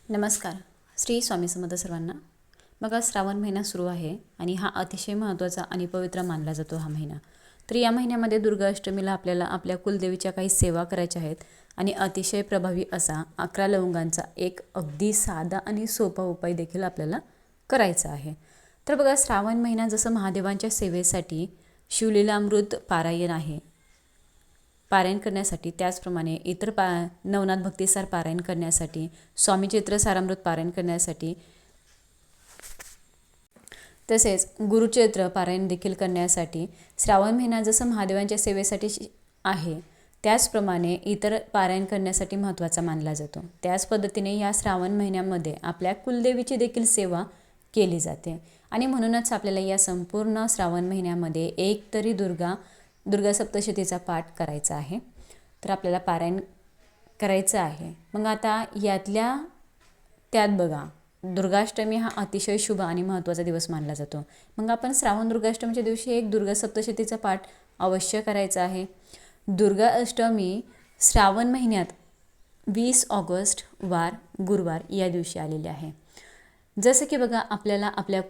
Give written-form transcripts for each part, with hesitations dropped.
नमस्कार. श्री स्वामी समर्थ सर्वांना. बघा, श्रावण महिना सुरू आहे आणि हा अतिशय महत्त्वाचा आणि पवित्र मानला जातो हा महिना. तर या महिन्यामध्ये दुर्गा अष्टमीला आपल्याला आपल्या कुलदेवीच्या काही सेवा करायच्या आहेत आणि अतिशय प्रभावी असा 11 लवंगांचा एक अगदी साधा आणि सोपा उपाय देखील आपल्याला करायचा आहे. तर बघा, श्रावण महिना जसं महादेवांच्या सेवेसाठी शिवलीलामृत पारायण आहे, पारायण करण्यासाठी, त्याचप्रमाणे इतर नवनाथ भक्तिसार पारायण करण्यासाठी, स्वामीचरित्र सारामृत पारायण करण्यासाठी, तसेच गुरुचरित्र पारायण देखील करण्यासाठी श्रावण महिना जसं महादेवांच्या सेवेसाठी आहे त्याचप्रमाणे इतर पारायण करण्यासाठी महत्त्वाचा मानला जातो. त्याच पद्धतीने या श्रावण महिन्यामध्ये आपल्या कुलदेवीची देखील सेवा केली जाते आणि म्हणूनच आपल्याला या संपूर्ण श्रावण महिन्यामध्ये एक तरी दुर्गा सप्तशतीचा पाठ करायचा आहे. तर आपल्याला पारायण करायचं आहे. मग आता यातल्या त्यात बघा, दुर्गाष्टमी हा अतिशय शुभ आणि महत्त्वाचा दिवस मानला जातो. मग आपण श्रावण दुर्गाष्टमीच्या दिवशी एक दुर्गा सप्तशतीचा पाठ अवश्य करायचा आहे. दुर्गा अष्टमी श्रावण महिन्यात 20 ऑगस्ट वार गुरुवार या दिवशी आलेले आहे. जसं की बघा, आपल्याला आपल्या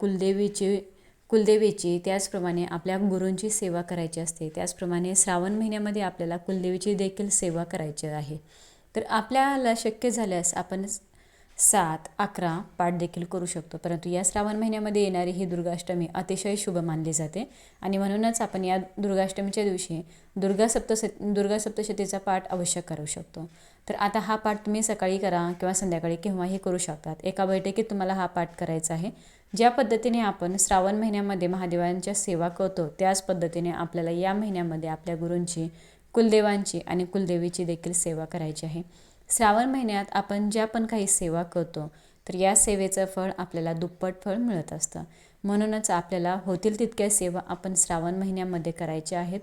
कुलदेवीची त्याचप्रमाणे आपल्या गुरूंची सेवा करायची असते. त्याचप्रमाणे श्रावण महिन्यामध्ये आपल्याला कुलदेवीची देखील सेवा करायची आहे. तर आपल्याला शक्य झाल्यास आपण 7, 11 पाठ देखील करू शकतो. परंतु या श्रावण महिन्यामध्ये येणारी ही दुर्गाष्टमी अतिशय शुभ मानली जाते आणि म्हणूनच आपण या दुर्गाष्टमीच्या दिवशी दुर्गा सप्तशतीचा पाठ अवश्य करू शकतो. तर आता हा पाठ तुम्ही सकाळी करा किंवा संध्याकाळी केव्हाही करू शकतात. एका बैठकीत तुम्हाला हा पाठ करायचा आहे. ज्या पद्धतीने आपण श्रावण महिन्यामध्ये महादेवांच्या सेवा करतो त्याच पद्धतीने आपल्याला या महिन्यामध्ये आपल्या गुरूंची, कुलदेवांची आणि कुलदेवीची देखील सेवा करायची आहे. श्रावण महिन्यात आपण ज्या पण काही सेवा करतो तर या सेवेचं फळ आपल्याला दुप्पट फळ मिळत असतं. म्हणूनच आपल्याला होतील तितक्या सेवा आपण श्रावण महिन्यामध्ये करायच्या आहेत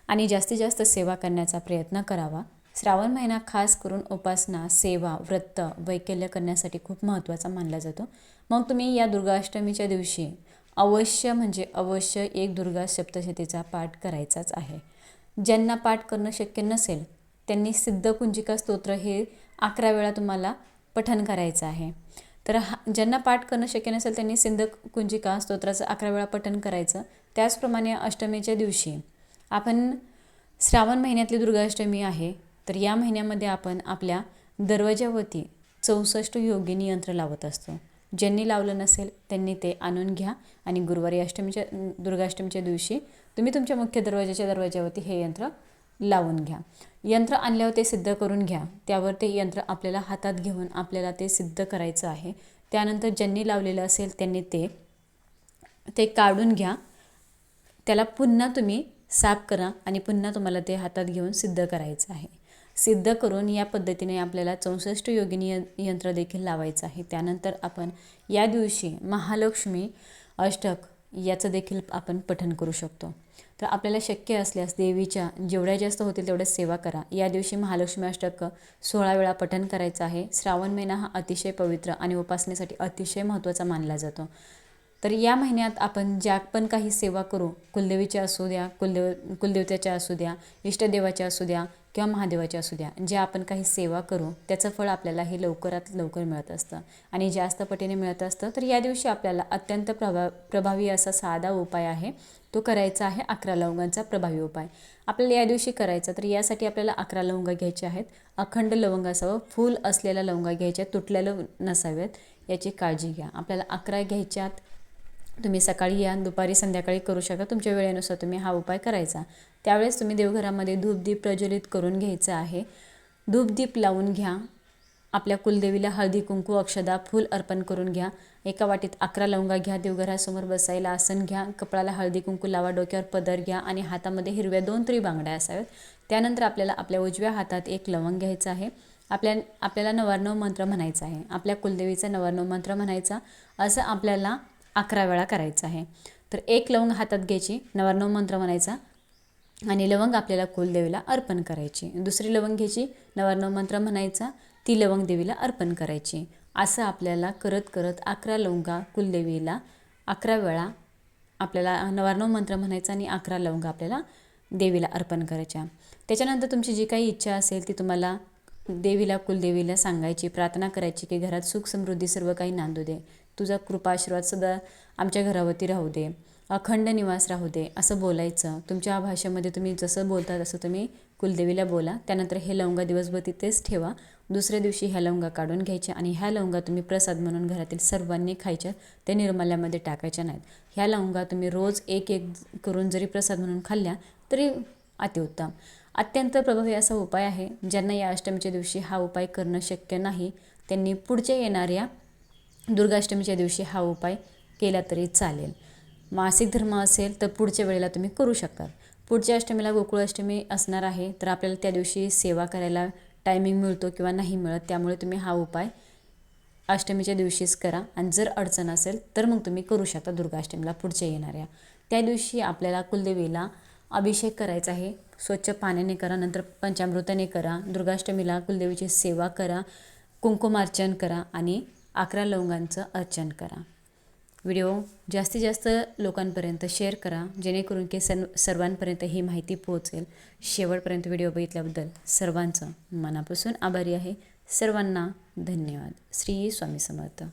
आणि जास्तीत जास्त सेवा करण्याचा प्रयत्न करावा. श्रावण महिना खास करून उपासना, सेवा, व्रत, वैकल्य करण्यासाठी खूप महत्त्वाचा मानला जातो. मग तुम्ही या दुर्गाष्टमीच्या दिवशी अवश्य एक दुर्गा सप्तशतीचा पाठ करायचाच आहे. ज्यांना पाठ करणं शक्य नसेल त्यांनी सिद्धकुंजिका स्तोत्र हे 11 वेळा तुम्हाला पठण करायचं आहे. तर ज्यांना पाठ करणं शक्य नसेल त्यांनी सिद्धकुंजिका स्तोत्राचं 11 वेळा पठण करायचं. त्याचप्रमाणे अष्टमीच्या दिवशी आपण श्रावण महिन्यातली दुर्गाष्टमी आहे तर या महिन्यामध्ये आपण आपल्या दरवाजावरती 64 योगिनी यंत्र लावत असतो. ज्यांनी लावलं नसेल त्यांनी ते आणून घ्या आणि गुरुवारी दुर्गाष्टमीच्या दिवशी तुम्ही तुमच्या मुख्य दरवाजावरती हे यंत्र लावून घ्या. यंत्र आणल्यावर ते सिद्ध करून घ्या. त्यावर ते यंत्र आपल्याला हातात घेऊन आपल्याला ते सिद्ध करायचं आहे. त्यानंतर ज्यांनी लावलेलं असेल त्यांनी ते काढून घ्या. त्याला पुन्हा तुम्ही साफ करा आणि पुन्हा तुम्हाला ते हातात घेऊन सिद्ध करायचं आहे. सिद्ध करून या पद्धतीने आपल्याला 64 योगिनी यंत्र देखील लावायचं आहे. त्यानंतर आपण या दिवशी महालक्ष्मी अष्टक याचं देखील आपण पठण करू शकतो. तर आपल्याला शक्य असल्यास देवीच्या जेवढ्या जास्त होतील तेवढ्या सेवा करा. या दिवशी महालक्ष्मी अष्टक 16 वेळा पठण करायचं आहे. श्रावण महिना हा अतिशय पवित्र आणि उपासनेसाठी अतिशय महत्त्वाचा मानला जातो. तर या महिन्यात आपण ज्या पण काही सेवा करू, कुलदेवीच्या असू द्या, कुलदेवतेच्या असू द्या, इष्टदेवाच्या असू द्या किंवा महादेवाच्या असू द्या, ज्या आपण काही सेवा करू त्याचं फळ आपल्याला हे लवकरात लवकर मिळत असतं आणि जास्त पटीने मिळत असतं. तर या दिवशी आपल्याला अत्यंत प्रभावी असा साधा उपाय आहे, तो करायचा आहे 11 लवंगांचा प्रभावी उपाय आपल्याला या दिवशी करायचा. तर यासाठी आपल्याला 11 लवंगा घ्यायचे आहेत. अखंड लवंग असावं, फूल असलेल्या लवंगा घ्यायच्या, तुटलेलं नसाव्यात, याची काळजी घ्या. आपल्याला 11 घ्यायच्यात. तुम्ही सकाळी या, दुपारी, संध्याकाळी करू शकता. तुमच्या वेळेनुसार तुम्ही हा उपाय करायचा. त्यावेळेस तुम्ही देवघरामध्ये धूपदीप प्रज्वलित करून घ्यायचं आहे. धूपदीप लावून घ्या. आपल्या कुलदेवीला हळदी कुंकू, अक्षदा, फूल अर्पण करून घ्या. एका वाटीत 11 लवंगा घ्या. देवघरासमोर बसायला आसन घ्या. कपाळाला हळदी कुंकू लावा. डोक्यावर पदर घ्या आणि हातामध्ये हिरव्या 2 तरी बांगड्या असाव्यात. त्यानंतर आपल्याला आपल्या उजव्या हातात एक लवंग घ्यायचं आहे. आपल्याला नवरनव मंत्र म्हणायचा आहे. आपल्या कुलदेवीचा नवरनव मंत्र म्हणायचा. असं आपल्याला 11 वेळा करायचं आहे. तर एक लवंग हातात घ्यायची, नवरनव मंत्र म्हणायचा आणि लवंग आपल्याला कुलदेवीला अर्पण करायची. दुसरी लवंग घ्यायची, नवरनव मंत्र म्हणायचा, ती लवंग देवीला अर्पण करायची. असं आपल्याला करत करत 11 लवंगा कुलदेवीला 11 वेळा आपल्याला नवरनव मंत्र म्हणायचा आणि 11 लवंगा आपल्याला देवीला अर्पण करायच्या. त्याच्यानंतर तुमची जी काही इच्छा असेल ती तुम्हाला देवीला कुलदेवीला सांगायची, प्रार्थना करायची की घरात सुख समृद्धी सर्व काही नांदू दे, तुझा कृपा आशीर्वाद सदा आमच्या घरावरती राहू दे, अखंड निवास राहू दे असं बोलायचं. तुमच्या भाषेमध्ये तुम्ही जसं बोलता तसं तुम्ही कुलदेवीला बोला. त्यानंतर हे लवंगा दिवसभर तिथेच ठेवा. दुसऱ्या दिवशी ह्या लवंगा काढून घ्यायच्या आणि ह्या लवंगा तुम्ही प्रसाद म्हणून घरातील सर्वांनी खायच्या, ते निर्माल्यामध्ये टाकायच्या नाहीत. ह्या लवंगा तुम्ही रोज एक एक करून जरी प्रसाद म्हणून खाल्ल्या तरी अतिउत्तम. अत्यंत प्रभावी असा उपाय आहे. ज्यांना या अष्टमीच्या दिवशी हा उपाय करणं शक्य नाही त्यांनी पुढच्या येणाऱ्या दुर्गाष्टमीच्या दिवशी हा उपाय केला तरी चालेल. मासिक धर्म असेल तर पुढच्या वेळेला तुम्ही करू शकता. पुढच्या अष्टमीला गोकुळाष्टमी असणार आहे, तर आपल्याला त्या दिवशी सेवा करायला टायमिंग मिळतो किंवा नाही मिळत, त्यामुळे तुम्ही हा उपाय अष्टमीच्या दिवशीच करा. आणि जर अडचण असेल तर मग तुम्ही करू शकता दुर्गाष्टमीला पुढच्या येणाऱ्या. त्या दिवशी आपल्याला कुलदेवीला अभिषेक करायचा आहे. स्वच्छ पाण्याने करा, नंतर पंचामृताने करा. दुर्गाष्टमीला कुलदेवीची सेवा करा, कुंकुमार्चन करा आणि 11 लवंगांचं अर्चन करा. व्हिडिओ जास्तीत जास्त लोकांपर्यंत शेअर करा, जेणेकरून की सर्वांपर्यंत ही माहिती पोहोचेल. शेवटपर्यंत व्हिडिओ बघितल्याबद्दल सर्वांचं मनापासून आभारी आहे. सर्वांना धन्यवाद. श्री स्वामी समर्थ.